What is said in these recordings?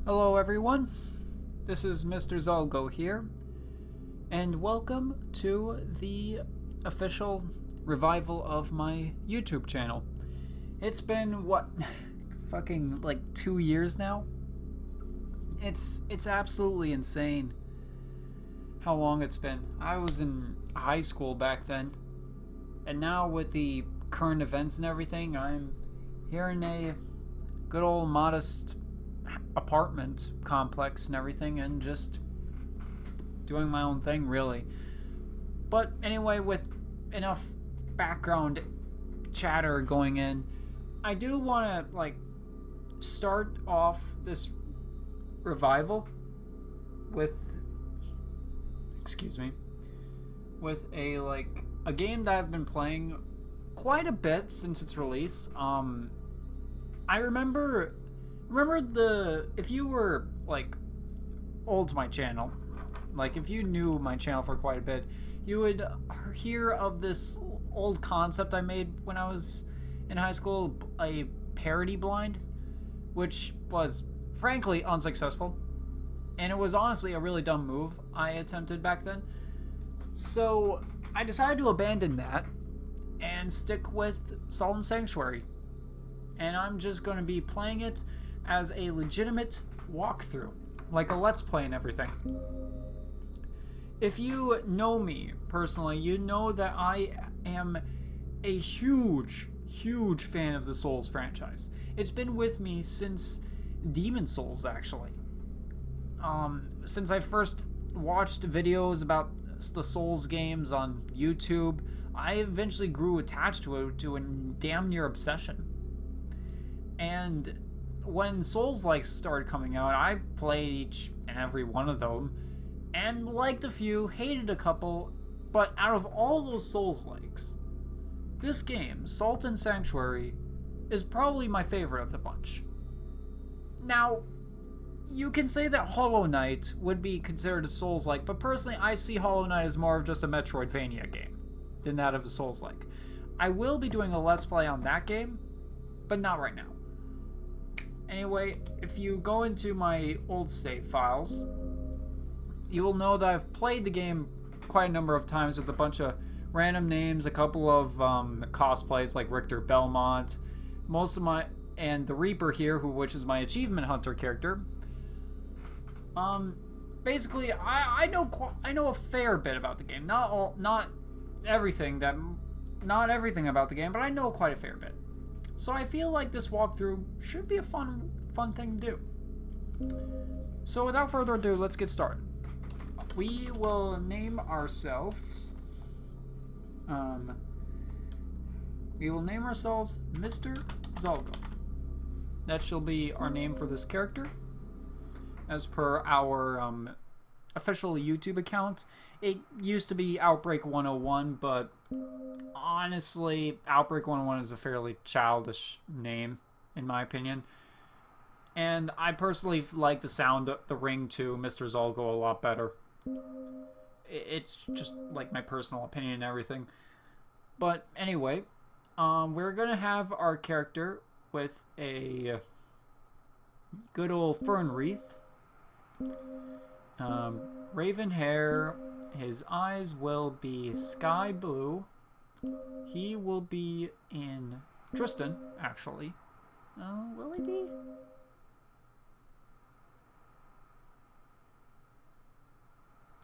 Hello everyone, this is Mr. Zalgo here, and welcome to the official revival of my YouTube channel. It's been, what, fucking like 2 years now? It's absolutely insane how long it's been. I was in high school back then, and now with the current events and everything, I'm here in a good old modest apartment complex and everything, and just doing my own thing, really. But anyway, with enough background chatter going in, I do want to start off this revival with with a game that I've been playing quite a bit since its release. I remember if you were old to my channel, if you knew my channel for quite a bit, you would hear of this old concept I made when I was in high school, a parody blind, which was frankly unsuccessful, and it was honestly a really dumb move I attempted back then. So I decided to abandon that and stick with Sodden Sanctuary, and I'm just going to be playing it as a legitimate walkthrough, like a Let's Play and everything. If you know me personally, you know that I am a huge fan of the Souls franchise. It's been with me since Demon Souls, actually. Since I first watched videos about the Souls games on YouTube, I eventually grew attached to it to a damn near obsession. And when soulslike started coming out, I played each and every one of them, and liked a few, hated a couple, but out of all those soulslikes, this game, Sodden Sanctuary, is probably my favorite of the bunch. Now, you can say that Hollow Knight would be considered a soulslike, but personally I see Hollow Knight as more of just a Metroidvania game than that of a soulslike. I will be doing a Let's Play on that game, but not right now. Anyway, if you go into my old save files, you will know that I've played the game quite a number of times with a bunch of random names, a couple of cosplays like Richter Belmont, and the Reaper here, which is my Achievement Hunter character. Basically, I know a fair bit about the game. Not everything about the game, but I know quite a fair bit. So I feel like this walkthrough should be a fun thing to do. So without further ado, let's get started. We will name ourselves Mr. Zalgo. That shall be our name for this character, as per our official YouTube account. It used to be Outbreak 101, but honestly, Outbreak 101 is a fairly childish name, in my opinion. And I personally like the sound, the ring to Mr. Zalgo a lot better. It's just like my personal opinion and everything. But anyway, we're going to have our character with a good old fern wreath. Raven hair. His eyes will be sky blue. He will be in Tristan, actually. Will he be?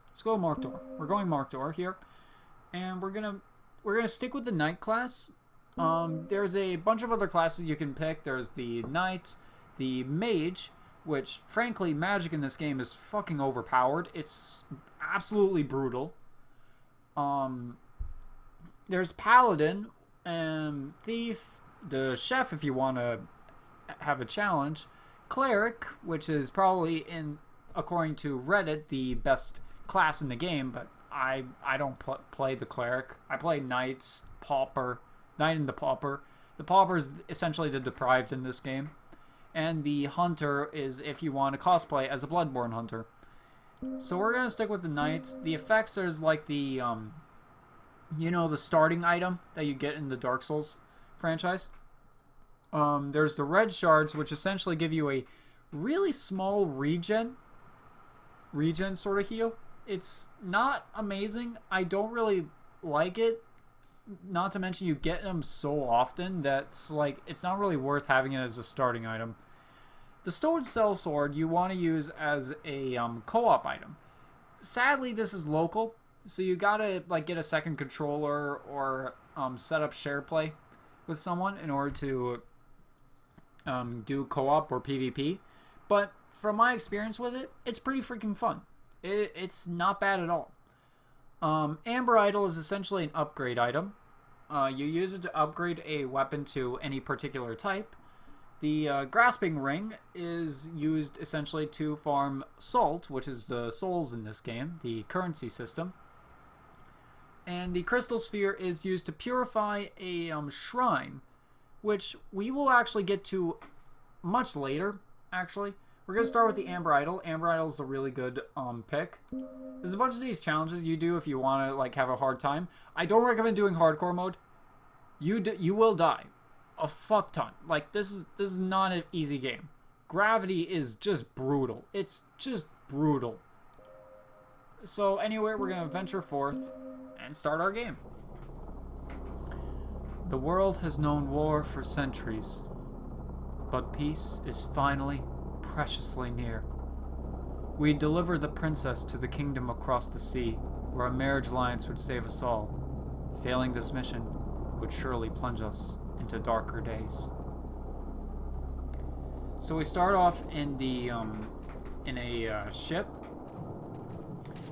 Let's go Markdor. We're going Markdor here, and we're gonna stick with the Knight class. There's a bunch of other classes you can pick. There's the Knight, the Mage, which, frankly, magic in this game is fucking overpowered. It's absolutely brutal. There's Paladin, Thief, the Chef if you want to have a challenge, Cleric, which is probably, according to Reddit, the best class in the game, but I don't play the Cleric. I play Knights, Pauper, Knight and the Pauper. The Pauper is essentially the Deprived in this game. And the Hunter is if you want to cosplay as a Bloodborne Hunter. So we're going to stick with the Knights. The effects, there's like the, the starting item that you get in the Dark Souls franchise. There's the red shards, which essentially give you a really small regen sort of heal. It's not amazing. I don't really like it. Not to mention you get them so often that's like it's not really worth having it as a starting item. The Stone Sellsword you want to use as a co-op item. Sadly, this is local, so you gotta like get a second controller or set up share play with someone in order to do co-op or PvP. But from my experience with it, it's pretty freaking fun. It's not bad at all. Amber Idol is essentially an upgrade item. You use it to upgrade a weapon to any particular type. The Grasping Ring is used essentially to farm salt, which is the souls in this game, the currency system. And the Crystal Sphere is used to purify a shrine, which we will actually get to much later, actually. We're going to start with the Amber Idol. Amber Idol is a really good pick. There's a bunch of these challenges you do if you want to like have a hard time. I don't recommend doing hardcore mode. You will die a fuck ton. Like this is not an easy game. Gravity is just brutal. It's just brutal. So anyway, we're going to venture forth and start our game. The world has known war for centuries, but peace is finally preciously near. We deliver the princess to the kingdom across the sea, where a marriage alliance would save us all. Failing this mission would surely plunge us into darker days. So we start off in the in a ship.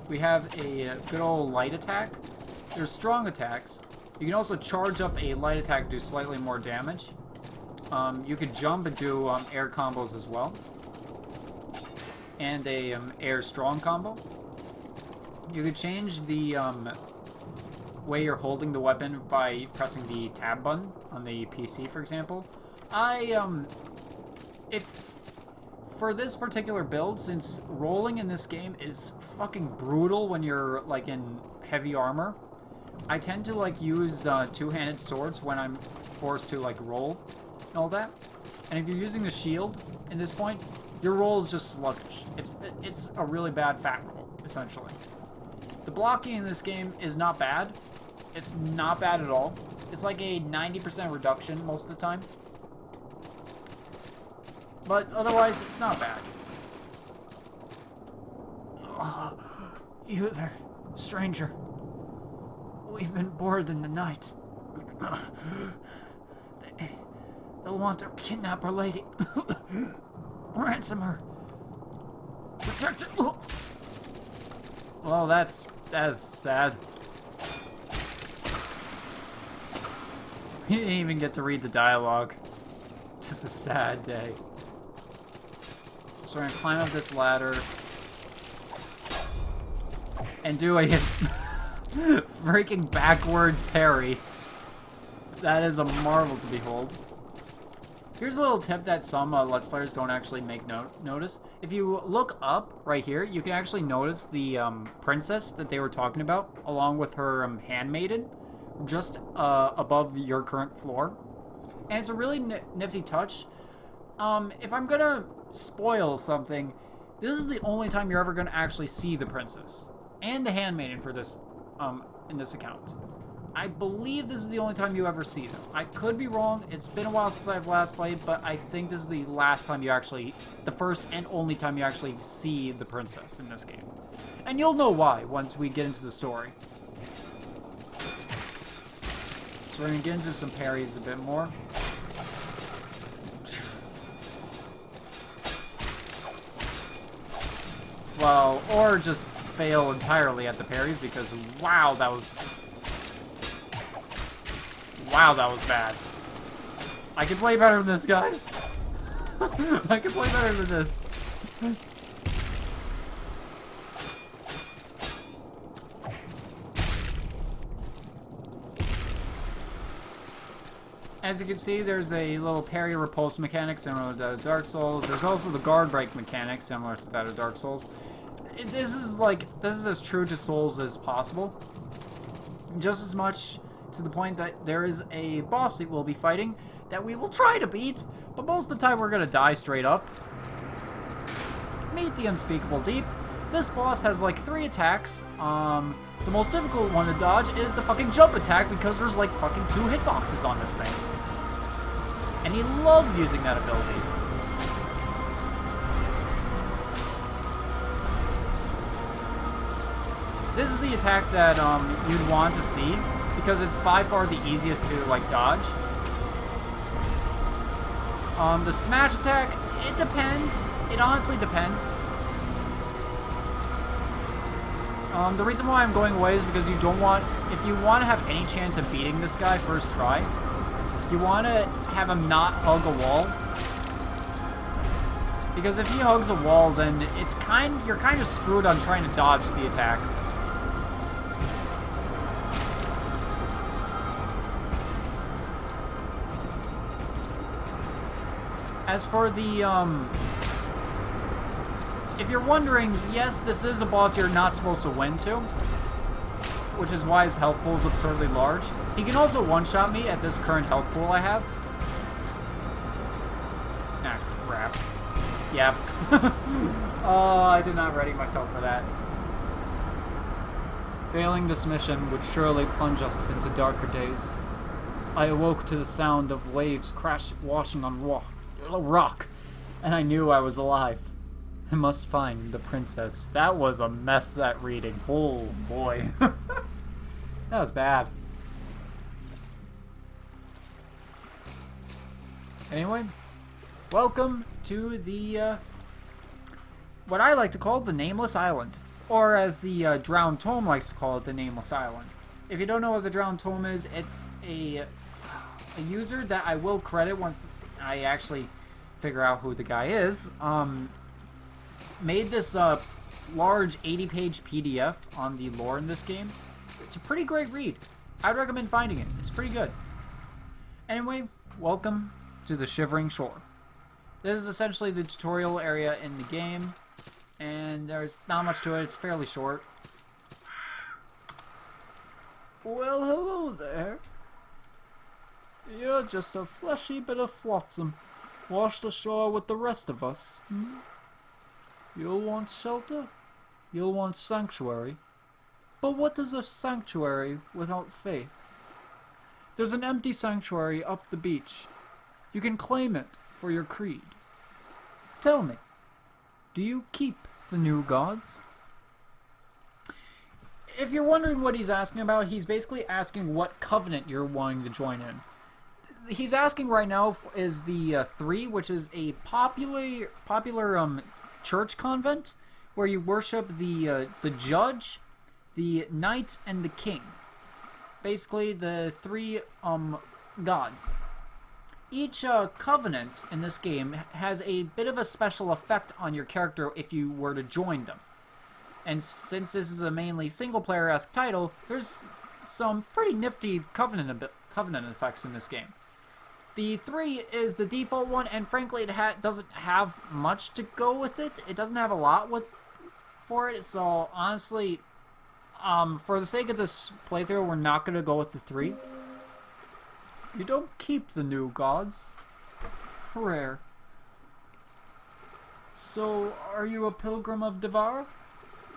We have a good old light attack. There's strong attacks. You can also charge up a light attack to do slightly more damage. You could jump and do air combos as well. And a air strong combo. You could change the way you're holding the weapon by pressing the tab button on the PC, for example. If for this particular build, since rolling in this game is fucking brutal when you're like in heavy armor, I tend to like use two-handed swords when I'm forced to like roll and all that. And if you're using a shield in this point, your roll is just sluggish. It's a really bad fat roll, essentially. The blocking in this game is not bad. It's not bad at all. It's like a 90% reduction most of the time. But otherwise, it's not bad. Oh, you there, stranger. We've been bored in the night. They'll want to kidnap our lady. Ransom her. Protect her. Oh. Well, that's sad. We didn't even get to read the dialogue. Just a sad day. So we're gonna climb up this ladder and do a freaking backwards parry. That is a marvel to behold. Here's a little tip that some Let's Players don't actually make notice. If you look up right here, you can actually notice the princess that they were talking about, along with her handmaiden, just above your current floor. And it's a really nifty touch. If I'm gonna spoil something, this is the only time you're ever gonna actually see the princess and the handmaiden for this in this account. I believe this is the only time you ever see them. I could be wrong. It's been a while since I've last played, but I think this is the last time you actually, the first and only time you actually see the princess in this game. And you'll know why once we get into the story. So we're gonna get into some parries a bit more. Well, or just fail entirely at the parries because wow, that was bad. I can play better than this, guys. I can play better than this. As you can see, there's a little parry repulse mechanic similar to Dark Souls. There's also the guard break mechanic similar to that of Dark Souls. This is as true to Souls as possible. Just as much to the point that there is a boss that we'll be fighting that we will try to beat, but most of the time we're gonna die straight up. Meet the Unspeakable Deep. This boss has like 3 attacks. The most difficult one to dodge is the fucking jump attack because there's like fucking 2 hitboxes on this thing. And he loves using that ability. This is the attack that you'd want to see because it's by far the easiest to like dodge. The smash attack, it depends. It honestly depends. The reason why I'm going away is because you don't want, if you want to have any chance of beating this guy first try, you want to have him not hug a wall. Because if he hugs a wall, then you're kind of screwed on trying to dodge the attack. As for the, if you're wondering, yes, this is a boss you're not supposed to win to, which is why his health pool is absurdly large. He can also one-shot me at this current health pool I have. Ah, crap. Yep. Oh, I did not ready myself for that. Failing this mission would surely plunge us into darker days. I awoke to the sound of waves washing on rock, and I knew I was alive. I must find the princess. That was a mess at reading. Oh boy. That was bad. Anyway, welcome to the, what I like to call the Nameless Island. Or as the Drowned Tome likes to call it, the Nameless Island. If you don't know what the Drowned Tome is, it's a user that I will credit once I actually figure out who the guy is. Made this large 80-page PDF on the lore in this game. It's a pretty great read. I'd recommend finding it. It's pretty good. Anyway, welcome to the Shivering Shore. This is essentially the tutorial area in the game, and there's not much to it. It's fairly short. Well, hello there. You're just a fleshy bit of flotsam, washed ashore with the rest of us. You'll want shelter, you'll want sanctuary. But what is a sanctuary without faith? There's an empty sanctuary up the beach. You can claim it for your creed. Tell me, do you keep the new gods? If you're wondering what he's asking about, he's basically asking what covenant you're wanting to join in. He's asking right now is the 3, which is a popular church convent where you worship the judge, the knight, and the king. Basically, the 3 gods. Each covenant in this game has a bit of a special effect on your character if you were to join them. And since this is a mainly single-player-esque title, there's some pretty nifty covenant effects in this game. The 3 is the default one, and frankly, it doesn't have much to go with it. It doesn't have a lot for it, so honestly, for the sake of this playthrough, we're not going to go with the 3. You don't keep the new gods. Rare. So, are you a pilgrim of Devar?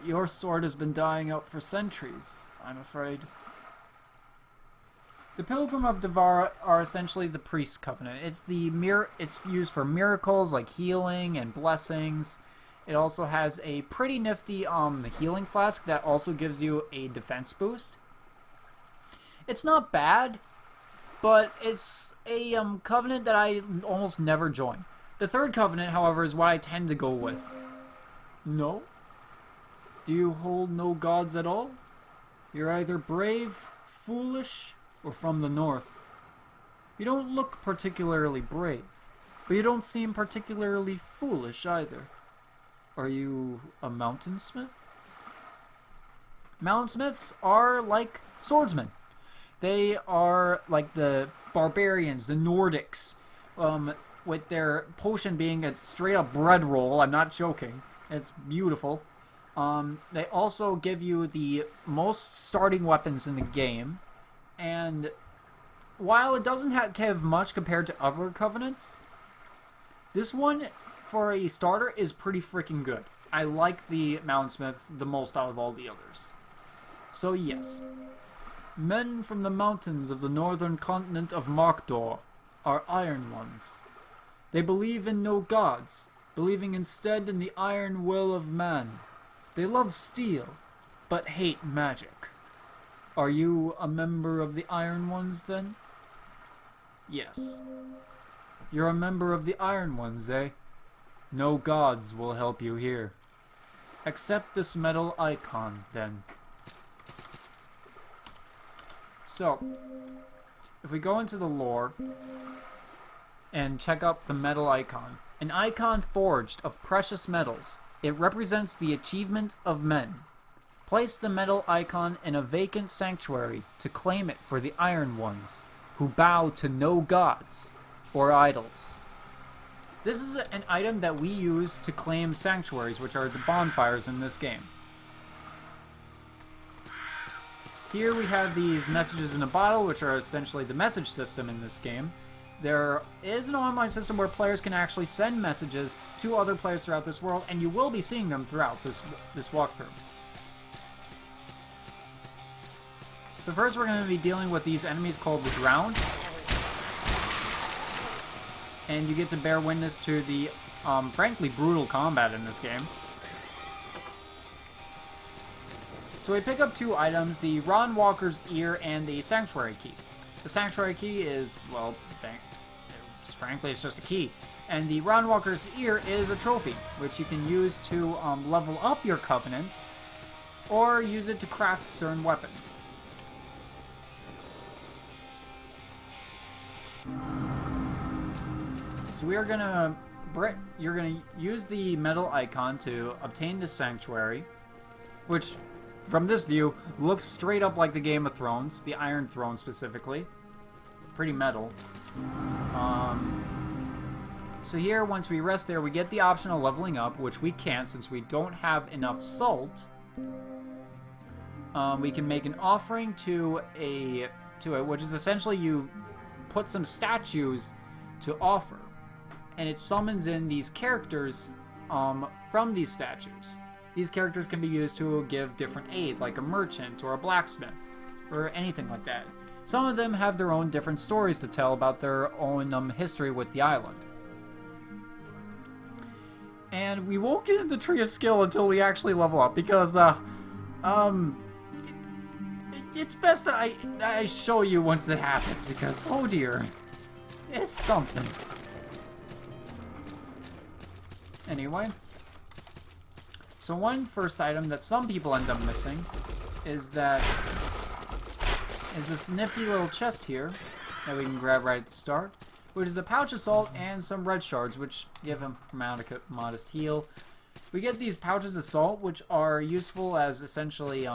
Your sword has been dying out for centuries, I'm afraid. The Pilgrim of Devar are essentially the Priest's Covenant. It's used for miracles like healing and blessings. It also has a pretty nifty healing flask that also gives you a defense boost. It's not bad, but it's a covenant that I almost never join. The 3rd covenant, however, is what I tend to go with. No? Do you hold no gods at all? You're either brave, foolish, or from the north. You don't look particularly brave, but you don't seem particularly foolish either. Are you a mountainsmith? Mountainsmiths are like swordsmen. They are like the barbarians, the Nordics, with their potion being a straight-up bread roll. I'm not joking. It's beautiful. They also give you the most starting weapons in the game, and while it doesn't have much compared to other covenants, this one for a starter, is pretty freaking good. I like the Mountainsmiths the most out of all the others. So yes, men from the mountains of the northern continent of Markdor are Iron Ones. They believe in no gods, believing instead in the iron will of man. They love steel, but hate magic. Are you a member of the Iron Ones, then? Yes. You're a member of the Iron Ones, eh? No gods will help you here. Accept this metal icon, then. So, if we go into the lore and check out the metal icon, an icon forged of precious metals, it represents the achievement of men. Place the metal icon in a vacant sanctuary to claim it for the Iron Ones, who bow to no gods or idols. This is an item that we use to claim sanctuaries, which are the bonfires in this game. Here we have these messages in a bottle, which are essentially the message system in this game. There is an online system where players can actually send messages to other players throughout this world, and you will be seeing them throughout this walkthrough. So first we're going to be dealing with these enemies called the Drowned. And you get to bear witness to the, frankly, brutal combat in this game. So we pick up two items, the Ron Walker's Ear and the Sanctuary Key. The Sanctuary Key is, well, frankly, it's just a key. And the Ron Walker's Ear is a trophy, which you can use to level up your Covenant, or use it to craft certain weapons. So we are gonna, you're gonna use the metal icon to obtain the sanctuary, which, from this view, looks straight up like the Game of Thrones, the Iron Throne specifically. Pretty metal. So here, once we rest there, we get the option of leveling up, which we can't since we don't have enough salt. We can make an offering to it, which is essentially you put some statues to offer. And it summons in these characters from these statues. These characters can be used to give different aid, like a merchant or a blacksmith, or anything like that. Some of them have their own different stories to tell about their own history with the island. And we won't get into the Tree of Skill until we actually level up, because, it's best that I show you once it happens, because, oh dear, it's something. Anyway, so one first item that some people end up missing is this nifty little chest here that we can grab right at the start, which is a pouch of salt and some red shards, which give him a modest heal. We get these pouches of salt, which are useful as essentially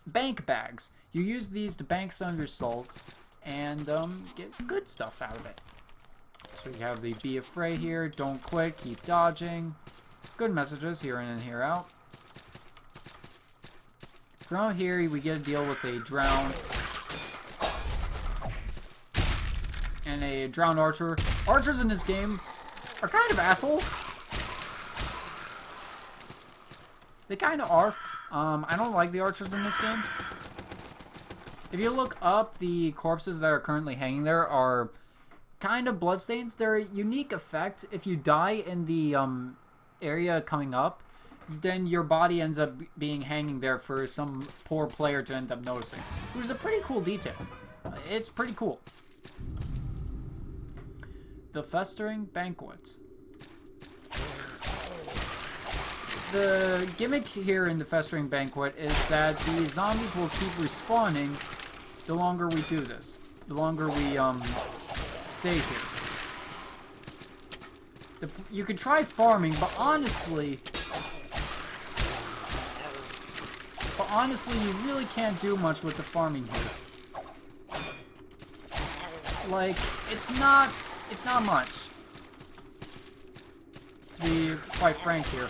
bank bags. You use these to bank some of your salt and get good stuff out of it. So we have the Be Afraid here, don't quit, keep dodging. Good messages here in and here out. From here we get to deal with a drowned and a drowned archer. Archers in this game are kind of assholes. They kind of are. I don't like the archers in this game. If you look up, the corpses that are currently hanging there are kind of bloodstains. They're a unique effect. If you die in the area coming up, then your body ends up being hanging there for some poor player to end up noticing, which is a pretty cool detail. It's pretty cool. The Festering Banquet. The gimmick here in the Festering Banquet is that the zombies will keep respawning the longer we do this. The longer we stay here. You can try farming, but honestly, you really can't do much with the farming here. Like, it's not much. To be quite frank here.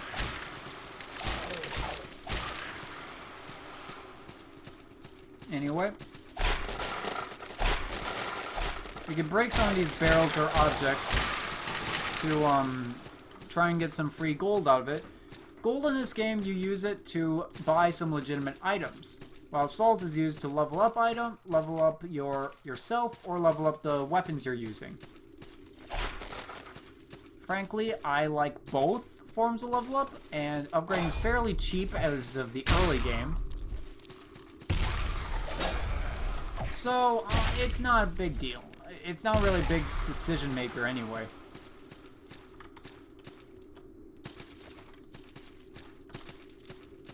Anyway, we can break some of these barrels or objects to try and get some free gold out of it. Gold in this game, you use it to buy some legitimate items, while salt is used to level up yourself, or level up the weapons you're using. Frankly, I like both forms of level up, and upgrading is fairly cheap as of the early game. So, it's not a big deal. It's not really a big decision maker anyway.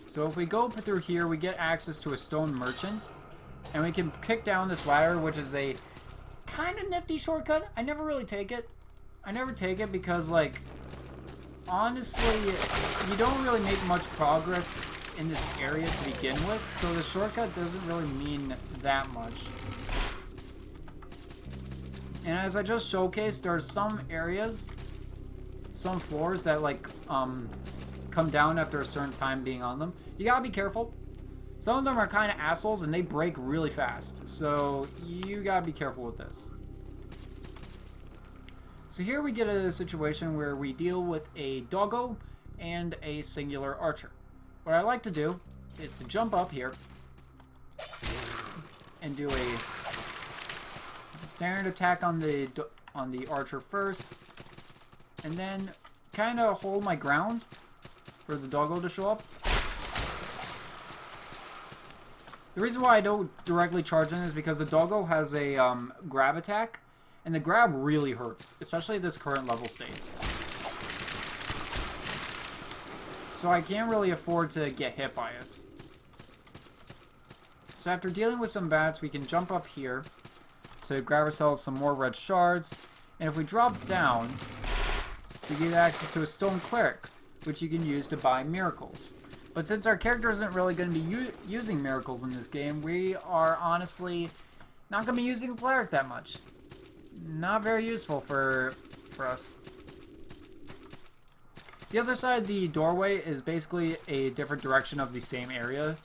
So if we go through here, we get access to a stone merchant, and we can kick down this ladder, which is a kind of nifty shortcut. I never really take it. I never take it because, like, honestly, you don't really make much progress in this area to begin with, so the shortcut doesn't really mean that much. And as I just showcased, there are some areas, some floors that, like, come down after a certain time being on them. You gotta be careful. Some of them are kind of assholes and they break really fast, so you gotta be careful with this. So here we get a situation where we deal with a doggo and a singular archer. What I like to do is to jump up here and do a standard attack on the archer first, and then kind of hold my ground for the doggo to show up. The reason why I don't directly charge in is because the doggo has a grab attack, and the grab really hurts, especially at this current level state. So I can't really afford to get hit by it. So after dealing with some bats, we can jump up here to grab ourselves some more red shards, and if we drop down, we get access to a stone cleric, which you can use to buy miracles. But since our character isn't really going to be using miracles in this game, we are honestly not going to be using cleric that much. Not very useful for us. The other side of the doorway is basically a different direction of the same area.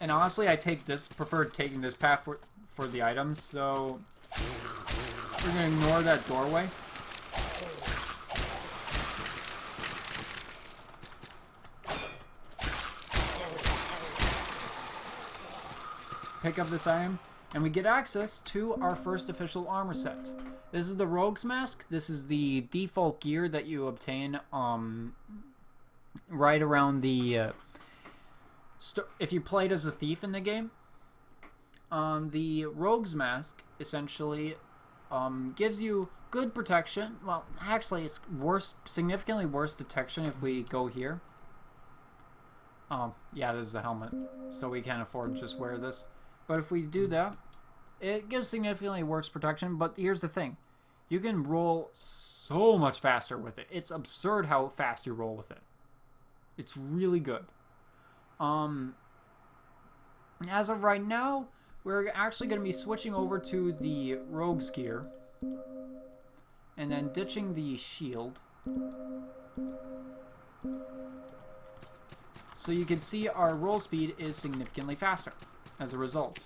And honestly, I prefer taking this path for the items, so we're going to ignore that doorway. Pick up this item, and we get access to our first official armor set. This is the Rogue's Mask. This is the default gear that you obtain right around the... if you played as a thief in the game. The Rogue's Mask essentially gives you good protection. Well, actually, it's significantly worse detection if we go here. Yeah, this is a helmet, so we can't afford to just wear this. But if we do that, it gives significantly worse protection. But here's the thing. You can roll so much faster with it. It's absurd how fast you roll with it. It's really good. As of right now, we're actually going to be switching over to the Rogue's gear. And then ditching the shield. So you can see our roll speed is significantly faster as a result.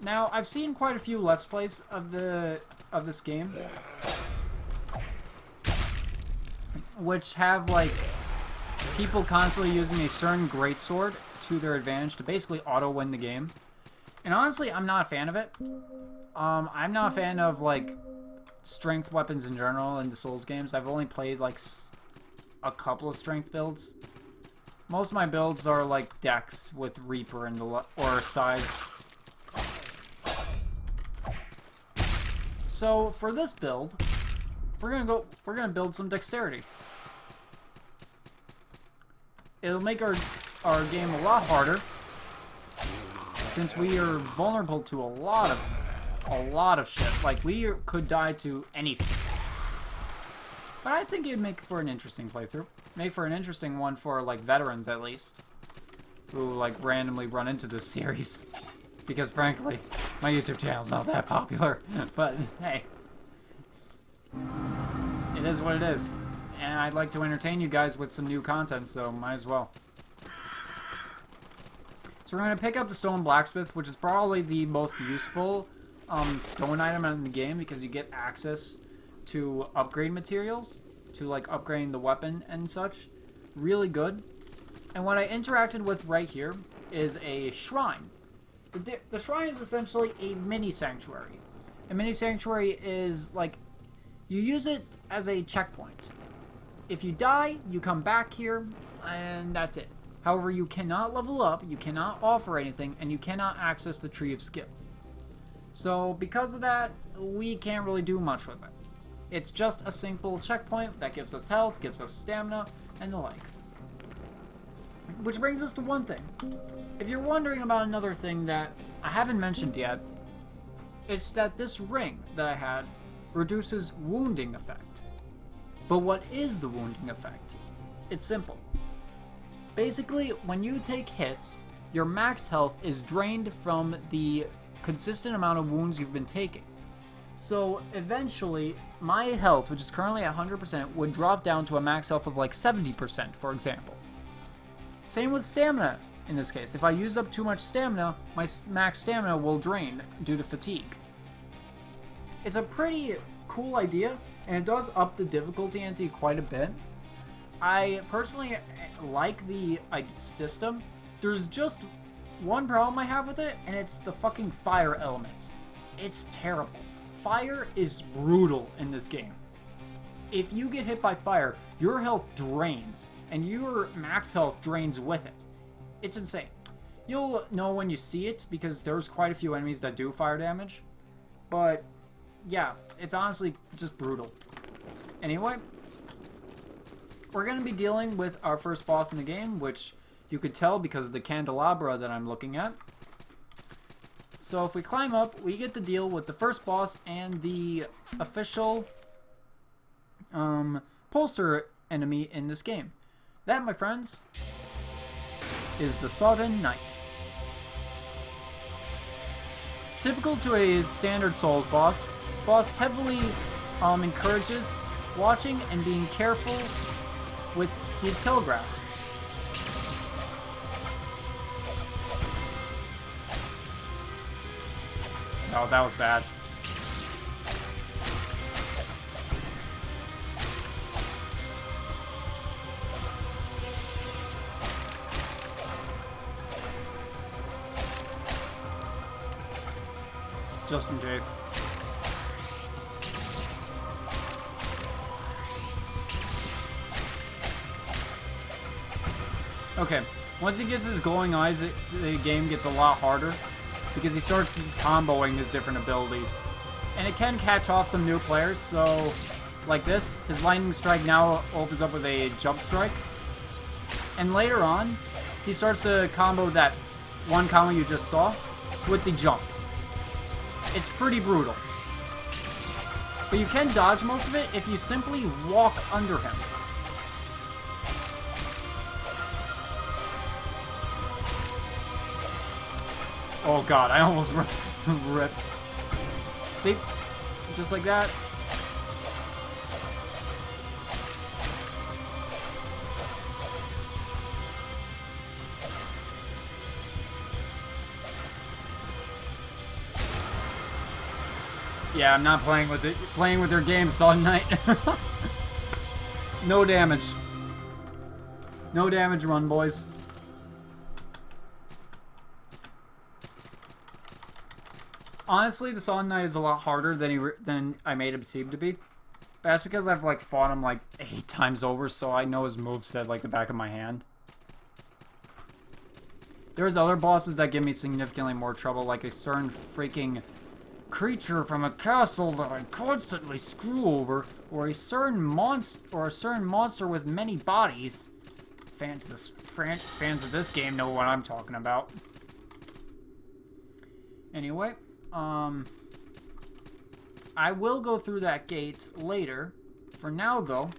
Now, I've seen quite a few Let's Plays of this game, which have, like, people constantly using a certain greatsword to their advantage to basically auto-win the game. And honestly, I'm not a fan of it. I'm not a fan of, like, strength weapons in general in the Souls games. I've only played, like, a couple of strength builds. Most of my builds are, like, Dex with Reaper and or Sides. So, for this build, we're gonna build some dexterity. It'll make our game a lot harder, since we are vulnerable to a lot of shit. Like, we could die to anything. But I think it'd make for an interesting playthrough. Make for an interesting one for, like, veterans at least, who, like, randomly run into this series. Because, frankly, my YouTube channel's not that popular. But, hey. It is what it is. And I'd like to entertain you guys with some new content, so might as well. So we're going to pick up the Stone Blacksmith, which is probably the most useful stone item in the game because you get access to upgrade materials, to like upgrading the weapon and such. Really good. And what I interacted with right here is a shrine. The shrine is essentially a mini sanctuary. A mini sanctuary is like, you use it as a checkpoint. If you die, you come back here, and that's it. However, you cannot level up, you cannot offer anything, and you cannot access the Tree of Skill. So, because of that, we can't really do much with it. It's just a simple checkpoint that gives us health, gives us stamina, and the like. Which brings us to one thing. If you're wondering about another thing that I haven't mentioned yet, it's that this ring that I had reduces wounding effect. But what is the wounding effect? It's simple. Basically, when you take hits, your max health is drained from the consistent amount of wounds you've been taking. So eventually, my health, which is currently at 100%, would drop down to a max health of like 70%, for example. Same with stamina in this case. If I use up too much stamina, my max stamina will drain due to fatigue. It's a pretty cool idea, and it does up the difficulty ante quite a bit. I personally like the system. There's just one problem I have with it, and it's the fucking fire element. It's terrible. Fire is brutal in this game. If you get hit by fire, your health drains, and your max health drains with it. It's insane. You'll know when you see it, because there's quite a few enemies that do fire damage. But, yeah, it's honestly just brutal. Anyway, we're going to be dealing with our first boss in the game, which you could tell because of the candelabra that I'm looking at. So if we climb up, we get to deal with the first boss and the official poster enemy in this game. That, my friends, is the Sodden Knight. Typical to a standard Souls boss, heavily encourages watching and being careful with these telegraphs. Oh, that was bad. Just in case. Okay, once he gets his glowing eyes, the game gets a lot harder because he starts comboing his different abilities. And it can catch off some new players, so like this, his lightning strike now opens up with a jump strike. And later on, he starts to combo that one combo you just saw with the jump. It's pretty brutal. But you can dodge most of it if you simply walk under him. Oh god, I almost ripped. See? Just like that. Yeah, I'm not playing with it. Playing with their game, Sodden Knight. No damage. No damage run, boys. Honestly, the Sodden Knight is a lot harder than I made him seem to be. But that's because I've like fought him like 8 times over, so I know his moveset like the back of my hand. There's other bosses that give me significantly more trouble, like a certain freaking creature from a castle that I constantly screw over, or a certain monster with many bodies. Fans of this game know what I'm talking about. Anyway, I will go through that gate later. For now, though,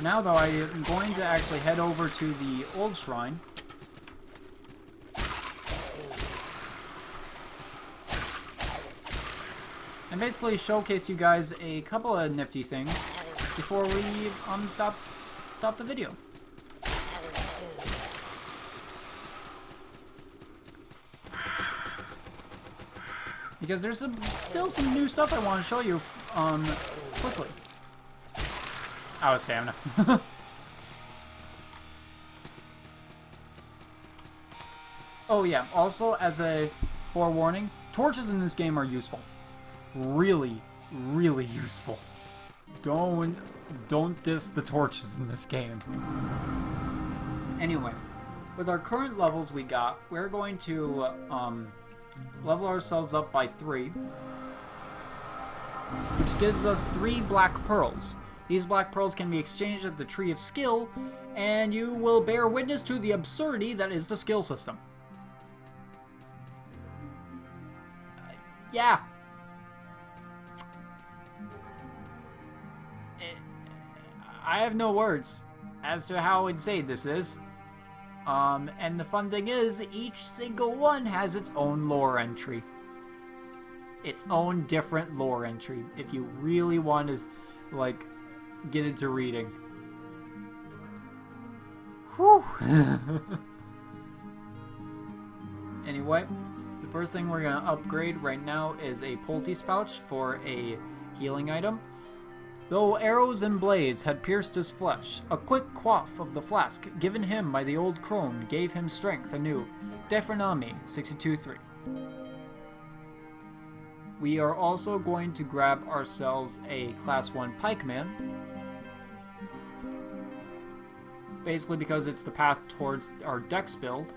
I am going to actually head over to the old shrine. And basically showcase you guys a couple of nifty things before we stop stop the video. Because there's still some new stuff I want to show you quickly. Out of stamina. Oh yeah, also as a forewarning, torches in this game are useful. Really, really useful. Don't diss the torches in this game. Anyway, with our current levels we're going to level ourselves up by 3, which gives us 3 black pearls. These black pearls can be exchanged at the Tree of Skill, and you will bear witness to the absurdity that is the skill system. Yeah. I have no words as to how insane this is. And the fun thing is, each single one has its own lore entry. Its own different lore entry, if you really want to, like, get into reading. Whew. Anyway, the first thing we're going to upgrade right now is a poultice pouch for a healing item. Though arrows and blades had pierced his flesh, a quick quaff of the flask given him by the old crone gave him strength anew. Defrenami 62-3. We are also going to grab ourselves a Class 1 Pikeman. Basically because it's the path towards our dex build.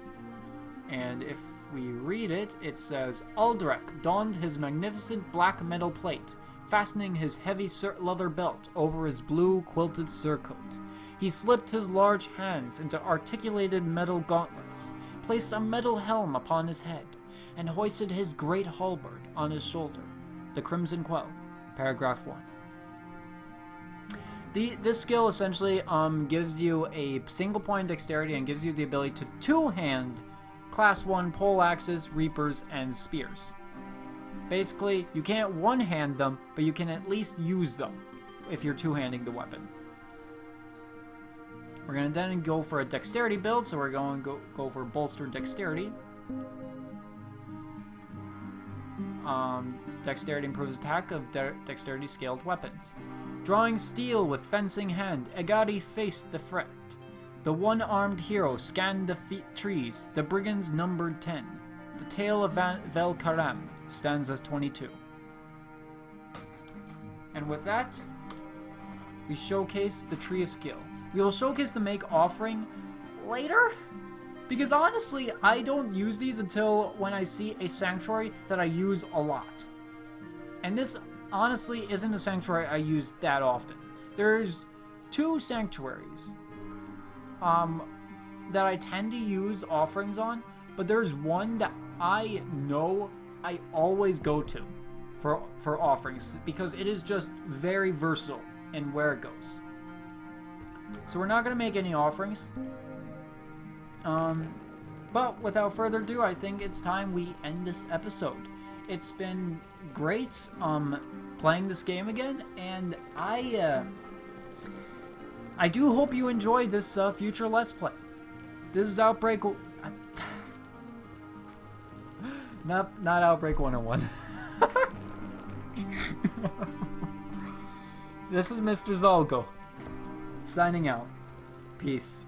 And if we read it, it says, Aldrich donned his magnificent black metal plate, fastening his heavy leather belt over his blue quilted surcoat. He slipped his large hands into articulated metal gauntlets, placed a metal helm upon his head, and hoisted his great halberd on his shoulder. The Crimson Quell, paragraph 1. This skill essentially gives you a single point dexterity and gives you the ability to two-hand Class 1 pole axes, reapers, and spears. Basically, you can't one-hand them, but you can at least use them if you're two-handing the weapon. We're going to then go for a dexterity build, so we're going to go for bolstered dexterity. Dexterity improves attack of dexterity scaled weapons. Drawing steel with fencing hand, Egadi faced the threat. The one-armed hero scanned the trees. The brigands numbered 10. The tale of Velkaram stands as 22. And with that, we showcase the Tree of Skill. We will showcase the Make Offering later, because honestly, I don't use these until when I see a sanctuary that I use a lot. And this honestly isn't a sanctuary I use that often. There's 2 sanctuaries that I tend to use offerings on, but there's one that I know I always go to for offerings because it is just very versatile in where it goes. So we're not going to make any offerings. But without further ado, I think it's time we end this episode. It's been great playing this game again, and I do hope you enjoy this future Let's Play. This is Outbreak... not Outbreak 101. This is Mr. Zalgo, signing out. Peace.